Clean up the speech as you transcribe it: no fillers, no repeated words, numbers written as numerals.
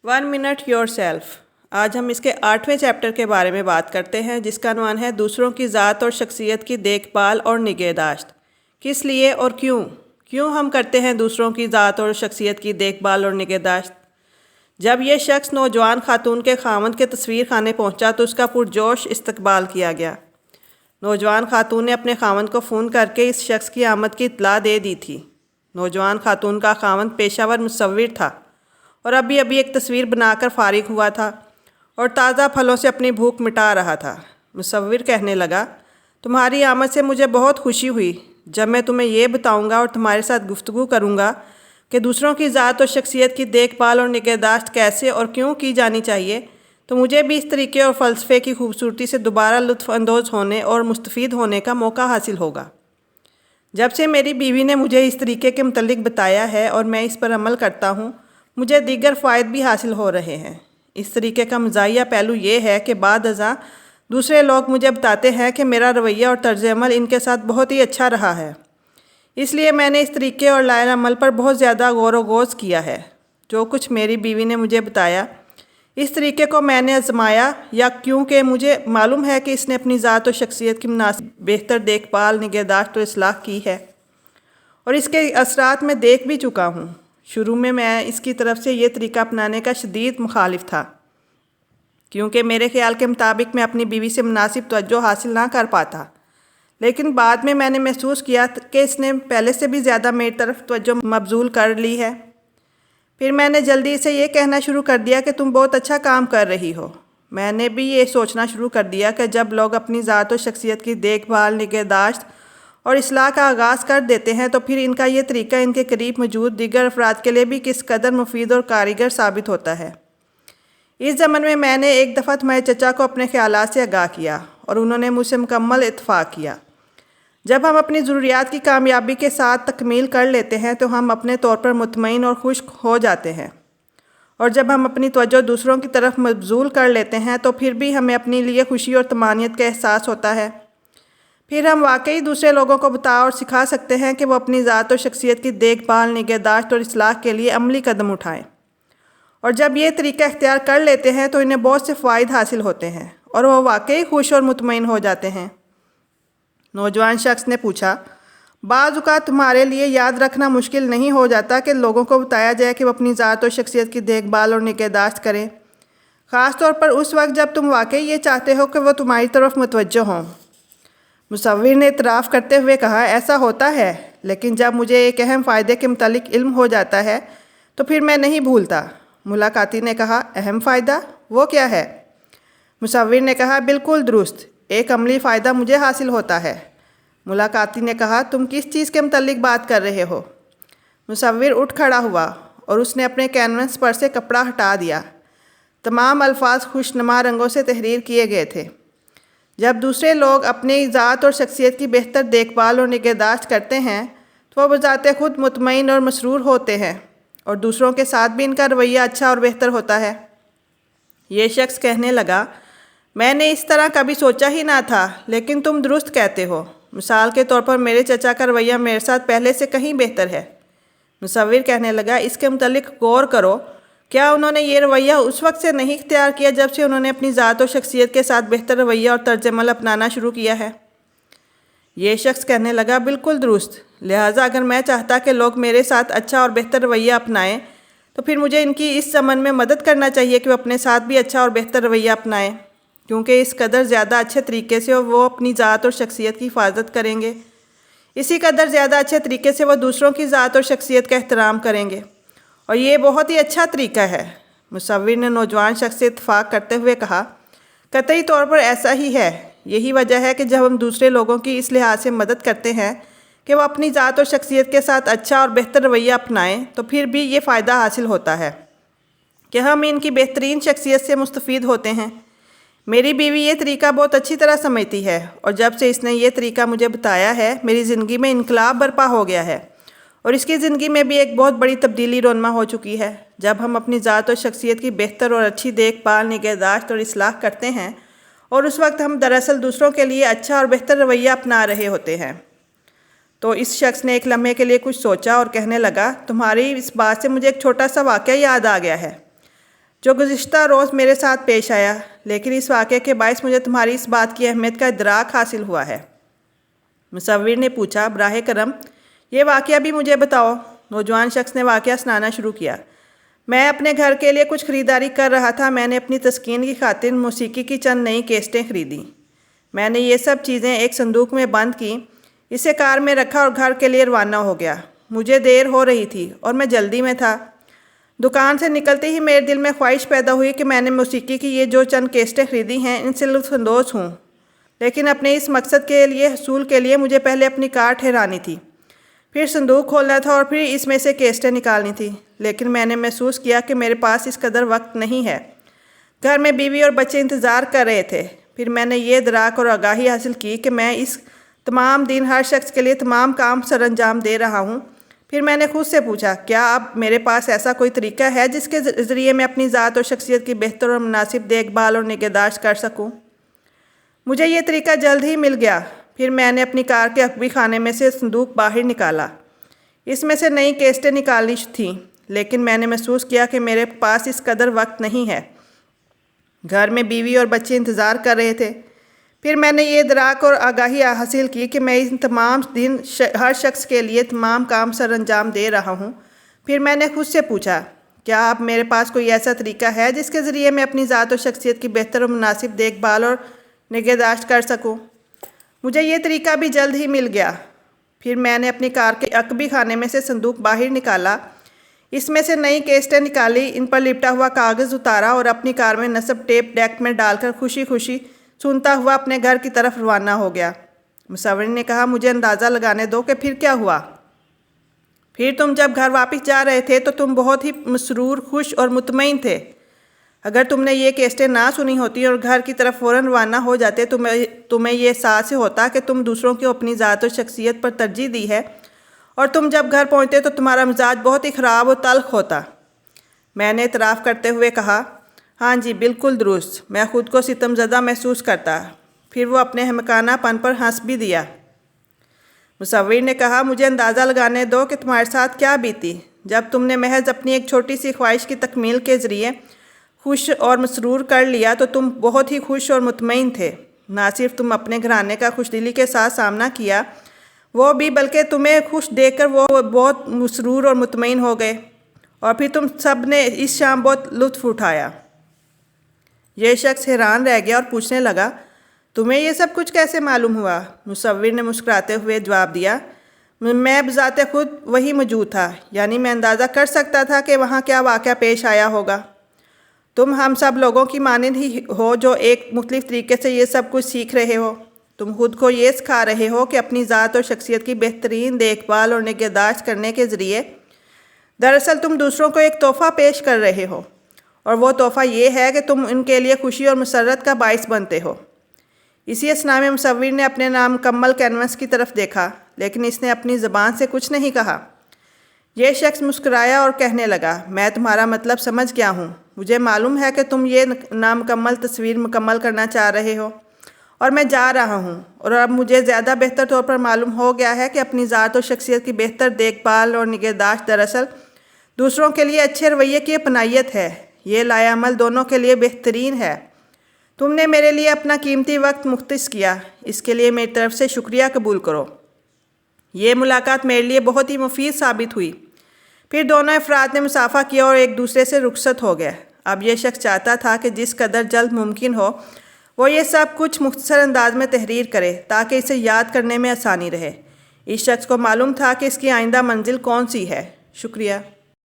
One minute your self. آج ہم اس کے 8ویں چیپٹر کے بارے میں بات کرتے ہیں، جس کا عنوان ہے دوسروں کی ذات اور شخصیت کی دیکھ بھال اور نگہداشت۔ کس لیے اور کیوں ہم کرتے ہیں دوسروں کی ذات اور شخصیت کی دیکھ بھال اور نگہداشت؟ جب یہ شخص نوجوان خاتون کے خاوند کے تصویر خانے پہنچا تو اس کا پرجوش استقبال کیا گیا۔ نوجوان خاتون نے اپنے خاوند کو فون کر کے اس شخص کی آمد کی اطلاع دے دی تھی۔ نوجوان خاتون کا خاوند پیشہ ور مصور تھا اور ابھی ایک تصویر بنا کر فارغ ہوا تھا اور تازہ پھلوں سے اپنی بھوک مٹا رہا تھا۔ مصور کہنے لگا، تمہاری آمد سے مجھے بہت خوشی ہوئی۔ جب میں تمہیں یہ بتاؤں گا اور تمہارے ساتھ گفتگو کروں گا کہ دوسروں کی ذات اور شخصیت کی دیکھ بھال اور نگہداشت کیسے اور کیوں کی جانی چاہیے، تو مجھے بھی اس طریقے اور فلسفے کی خوبصورتی سے دوبارہ لطف اندوز ہونے اور مستفید ہونے کا موقع حاصل ہوگا۔ جب سے میری بیوی نے مجھے اس طریقے کے متعلق بتایا ہے اور میں اس پر عمل کرتا ہوں، مجھے دیگر فوائد بھی حاصل ہو رہے ہیں۔ اس طریقے کا مزاحیہ پہلو یہ ہے کہ بعد ازاں دوسرے لوگ مجھے بتاتے ہیں کہ میرا رویہ اور طرز عمل ان کے ساتھ بہت ہی اچھا رہا ہے۔ اس لیے میں نے اس طریقے اور لائحہ عمل پر بہت زیادہ غور و خوض کیا ہے۔ جو کچھ میری بیوی نے مجھے بتایا، اس طریقے کو میں نے آزمایا، یا کیونکہ مجھے معلوم ہے کہ اس نے اپنی ذات و شخصیت کی مناسب بہتر دیکھ بھال، نگہداشت و اصلاح کی ہے، اور اس کے اثرات میں دیکھ بھی چکا ہوں۔ شروع میں اس کی طرف سے یہ طریقہ اپنانے کا شدید مخالف تھا، کیونکہ میرے خیال کے مطابق میں اپنی بیوی سے مناسب توجہ حاصل نہ کر پاتا، لیکن بعد میں نے محسوس کیا کہ اس نے پہلے سے بھی زیادہ میری طرف توجہ مبذول کر لی ہے۔ پھر میں نے جلدی سے یہ کہنا شروع کر دیا کہ تم بہت اچھا کام کر رہی ہو۔ میں نے بھی یہ سوچنا شروع کر دیا کہ جب لوگ اپنی ذات و شخصیت کی دیکھ بھال، نگہداشت اور اصلاح کا آغاز کر دیتے ہیں تو پھر ان کا یہ طریقہ ان کے قریب موجود دیگر افراد کے لیے بھی کس قدر مفید اور کارگر ثابت ہوتا ہے۔ اس ضمن میں نے ایک دفعہ تمہارے چچا کو اپنے خیالات سے آگاہ کیا اور انہوں نے مجھ سے مکمل اتفاق کیا۔ جب ہم اپنی ضروریات کی کامیابی کے ساتھ تکمیل کر لیتے ہیں تو ہم اپنے طور پر مطمئن اور خوش ہو جاتے ہیں، اور جب ہم اپنی توجہ دوسروں کی طرف مبذول کر لیتے ہیں تو پھر بھی ہمیں اپنے لیے خوشی اور طمانینت کا احساس ہوتا ہے۔ پھر ہم واقعی دوسرے لوگوں کو بتا اور سکھا سکتے ہیں کہ وہ اپنی ذات و شخصیت کی دیکھ بھال، نگہداشت اور اصلاح کے لیے عملی قدم اٹھائیں، اور جب یہ طریقہ اختیار کر لیتے ہیں تو انہیں بہت سے فوائد حاصل ہوتے ہیں اور وہ واقعی خوش اور مطمئن ہو جاتے ہیں۔ نوجوان شخص نے پوچھا، بعض اوقات تمہارے لیے یاد رکھنا مشکل نہیں ہو جاتا کہ لوگوں کو بتایا جائے کہ وہ اپنی ذات و شخصیت کی دیکھ بھال اور نگہداشت کریں، خاص طور پر اس وقت جب تم واقعی یہ چاہتے ہو کہ وہ تمہاری طرف متوجہ ہوں؟ مصور نے اعتراف کرتے ہوئے کہا، ایسا ہوتا ہے، لیکن جب مجھے ایک اہم فائدے کے متعلق علم ہو جاتا ہے تو پھر میں نہیں بھولتا۔ ملاقاتی نے کہا، اہم فائدہ؟ وہ کیا ہے؟ مصور نے کہا، بالکل درست، ایک عملی فائدہ مجھے حاصل ہوتا ہے۔ ملاقاتی نے کہا، تم کس چیز کے متعلق بات کر رہے ہو؟ مصور اٹھ کھڑا ہوا اور اس نے اپنے کینوس پر سے کپڑا ہٹا دیا۔ تمام الفاظ خوشنما رنگوں سے تحریر کیے گئے تھے۔ جب دوسرے لوگ اپنی ذات اور شخصیت کی بہتر دیکھ بھال اور نگہداشت کرتے ہیں تو وہ بذات خود مطمئن اور مسرور ہوتے ہیں، اور دوسروں کے ساتھ بھی ان کا رویہ اچھا اور بہتر ہوتا ہے۔ یہ شخص کہنے لگا، میں نے اس طرح کبھی سوچا ہی نہ تھا، لیکن تم درست کہتے ہو۔ مثال کے طور پر میرے چچا کا رویہ میرے ساتھ پہلے سے کہیں بہتر ہے۔ مصور کہنے لگا، اس کے متعلق غور کرو، کیا انہوں نے یہ رویہ اس وقت سے نہیں اختیار کیا جب سے انہوں نے اپنی ذات و شخصیت کے ساتھ بہتر رویہ اور طرز عمل اپنانا شروع کیا ہے؟ یہ شخص کہنے لگا، بالکل درست، لہٰذا اگر میں چاہتا کہ لوگ میرے ساتھ اچھا اور بہتر رویہ اپنائیں تو پھر مجھے ان کی اس ضمن میں مدد کرنا چاہیے کہ وہ اپنے ساتھ بھی اچھا اور بہتر رویہ اپنائیں، کیونکہ اس قدر زیادہ اچھے طریقے سے وہ اپنی ذات اور شخصیت کی حفاظت کریں گے، اسی قدر زیادہ اچھے طریقے سے وہ دوسروں کی ذات اور شخصیت کا احترام کریں گے، اور یہ بہت ہی اچھا طریقہ ہے۔ مصور نے نوجوان شخص سے اتفاق کرتے ہوئے کہا، قطعی طور پر ایسا ہی ہے۔ یہی وجہ ہے کہ جب ہم دوسرے لوگوں کی اس لحاظ سے مدد کرتے ہیں کہ وہ اپنی ذات اور شخصیت کے ساتھ اچھا اور بہتر رویہ اپنائیں تو پھر بھی یہ فائدہ حاصل ہوتا ہے کہ ہم ان کی بہترین شخصیت سے مستفید ہوتے ہیں۔ میری بیوی یہ طریقہ بہت اچھی طرح سمجھتی ہے، اور جب سے اس نے یہ طریقہ مجھے بتایا ہے میری زندگی میں انقلاب برپا ہو گیا ہے، اور اس کی زندگی میں بھی ایک بہت بڑی تبدیلی رونما ہو چکی ہے۔ جب ہم اپنی ذات و شخصیت کی بہتر اور اچھی دیکھ بھال، نگہداشت اور اصلاح کرتے ہیں، اور اس وقت ہم دراصل دوسروں کے لیے اچھا اور بہتر رویہ اپنا رہے ہوتے ہیں۔ تو اس شخص نے ایک لمحے کے لیے کچھ سوچا اور کہنے لگا، تمہاری اس بات سے مجھے ایک چھوٹا سا واقعہ یاد آ گیا ہے۔ جو گزشتہ روز میرے ساتھ پیش آیا، لیکن اس واقعے کے باعث مجھے تمہاری اس بات کی اہمیت کا ادراک حاصل ہوا ہے۔ مصور نے پوچھا، براہ کرم یہ واقعہ بھی مجھے بتاؤ۔ نوجوان شخص نے واقعہ سنانا شروع کیا۔ میں اپنے گھر کے لیے کچھ خریداری کر رہا تھا۔ میں نے اپنی تسکین کی خاطر موسیقی کی چند نئی کیسٹیں خریدیں۔ میں نے یہ سب چیزیں ایک صندوق میں بند کیں، اسے کار میں رکھا اور گھر کے لیے روانہ ہو گیا۔ مجھے دیر ہو رہی تھی اور میں جلدی میں تھا۔ دکان سے نکلتے ہی میرے دل میں خواہش پیدا ہوئی کہ میں نے موسیقی کی یہ جو چند کیسٹیں خریدی ہیں ان سے لطف اندوز ہوں، لیکن اپنے اس مقصد کے لیے حصول کے لیے مجھے پہلے اپنی کار ٹھہرانی تھی، پھر صندوق کھولنا تھا اور پھر اس میں سے کیسٹیں نکالنی تھی۔ لیکن میں نے محسوس کیا کہ میرے پاس اس قدر وقت نہیں ہے۔ گھر میں بیوی اور بچے انتظار کر رہے تھے۔ پھر میں نے یہ ادراک اور آگاہی حاصل کی کہ میں اس تمام دن ہر شخص کے لیے تمام کام سر انجام دے رہا ہوں۔ پھر میں نے خود سے پوچھا، کیا اب میرے پاس ایسا کوئی طریقہ ہے جس کے ذریعے میں اپنی ذات اور شخصیت کی بہتر اور مناسب دیکھ بھال اور نگہداشت کر سکوں؟ مجھے یہ طریقہ جلد ہی مل گیا۔ پھر میں نے اپنی کار کے عقبی خانے میں سے صندوق باہر نکالا۔ اس میں سے نئی کیسٹیں نکالنی تھیں، لیکن میں نے محسوس کیا کہ میرے پاس اس قدر وقت نہیں ہے۔ گھر میں بیوی اور بچے انتظار کر رہے تھے۔ پھر میں نے یہ ادراک اور آگاہی حاصل کی کہ میں ان تمام دن ہر شخص کے لیے تمام کام سر انجام دے رہا ہوں۔ پھر میں نے خود سے پوچھا، کیا اب میرے پاس کوئی ایسا طریقہ ہے جس کے ذریعے میں اپنی ذات اور شخصیت کی بہتر اور مناسب دیکھ بھال اور نگہداشت کر سکوں؟ مجھے یہ طریقہ بھی جلد ہی مل گیا۔ پھر میں نے اپنی کار کے عقبی خانے میں سے صندوق باہر نکالا، اس میں سے نئی کیسٹیں نکالی، ان پر لپٹا ہوا کاغذ اتارا اور اپنی کار میں نصب ٹیپ ڈیک میں ڈال کر خوشی خوشی سنتا ہوا اپنے گھر کی طرف روانہ ہو گیا۔ مصور نے کہا، مجھے اندازہ لگانے دو کہ پھر کیا ہوا۔ پھر تم جب گھر واپس جا رہے تھے تو تم بہت ہی مسرور، خوش اور مطمئن تھے۔ اگر تم نے یہ کیسٹیں نہ سنی ہوتی اور گھر کی طرف فوراً روانہ ہو جاتے تو تمہیں یہ احساس ہوتا کہ تم دوسروں کی اپنی ذات اور شخصیت پر ترجیح دی ہے، اور تم جب گھر پہنچتے تو تمہارا مزاج بہت ہی خراب اور تلخ ہوتا۔ میں نے اعتراف کرتے ہوئے کہا، ہاں جی، بالکل درست، میں خود کو ستم زدہ محسوس کرتا۔ پھر وہ اپنے احمقانہ پن پر ہنس بھی دیا۔ مصور نے کہا، مجھے اندازہ لگانے دو کہ تمہارے ساتھ کیا بیتی جب تم نے محض اپنی ایک چھوٹی سی خواہش کی تکمیل کے ذریعے خوش اور مسرور کر لیا تو تم بہت ہی خوش اور مطمئن تھے۔ نہ صرف تم اپنے گھرانے کا خوش دلی کے ساتھ سامنا کیا، وہ بھی بلکہ تمہیں خوش دیکھ کر وہ بہت مسرور اور مطمئن ہو گئے، اور پھر تم سب نے اس شام بہت لطف اٹھایا۔ یہ شخص حیران رہ گیا اور پوچھنے لگا، تمہیں یہ سب کچھ کیسے معلوم ہوا؟ مصور نے مسکراتے ہوئے جواب دیا، میں بذات خود وہی موجود تھا، یعنی میں اندازہ کر سکتا تھا کہ وہاں کیا واقعہ پیش آیا ہوگا۔ تم ہم سب لوگوں کی مانند ہی ہو جو ایک مختلف طریقے سے یہ سب کچھ سیکھ رہے ہو۔ تم خود کو یہ سکھا رہے ہو کہ اپنی ذات اور شخصیت کی بہترین دیکھ بھال اور نگہداشت کرنے کے ذریعے دراصل تم دوسروں کو ایک تحفہ پیش کر رہے ہو، اور وہ تحفہ یہ ہے کہ تم ان کے لیے خوشی اور مسرت کا باعث بنتے ہو۔ اسی اثناء میں مصور نے اپنے نامکمل کینوس کی طرف دیکھا، لیکن اس نے اپنی زبان سے کچھ نہیں کہا۔ یہ شخص مسکرایا اور کہنے لگا، میں تمہارا مطلب سمجھ گیا ہوں۔ مجھے معلوم ہے کہ تم یہ نامکمل تصویر مکمل کرنا چاہ رہے ہو، اور میں جا رہا ہوں، اور اب مجھے زیادہ بہتر طور پر معلوم ہو گیا ہے کہ اپنی ذات اور شخصیت کی بہتر دیکھ بھال اور نگہداشت دراصل دوسروں کے لیے اچھے رویے کی اپنائیت ہے۔ یہ لائے عمل دونوں کے لیے بہترین ہے۔ تم نے میرے لیے اپنا قیمتی وقت مختص کیا، اس کے لیے میری طرف سے شکریہ قبول کرو۔ یہ ملاقات میرے لیے بہت ہی مفید ثابت ہوئی۔ پھر دونوں افراد نے مصافحہ کیا اور ایک دوسرے سے رخصت ہو گئے۔ اب یہ شخص چاہتا تھا کہ جس قدر جلد ممکن ہو وہ یہ سب کچھ مختصر انداز میں تحریر کرے تاکہ اسے یاد کرنے میں آسانی رہے۔ اس شخص کو معلوم تھا کہ اس کی آئندہ منزل کون سی ہے۔ شکریہ۔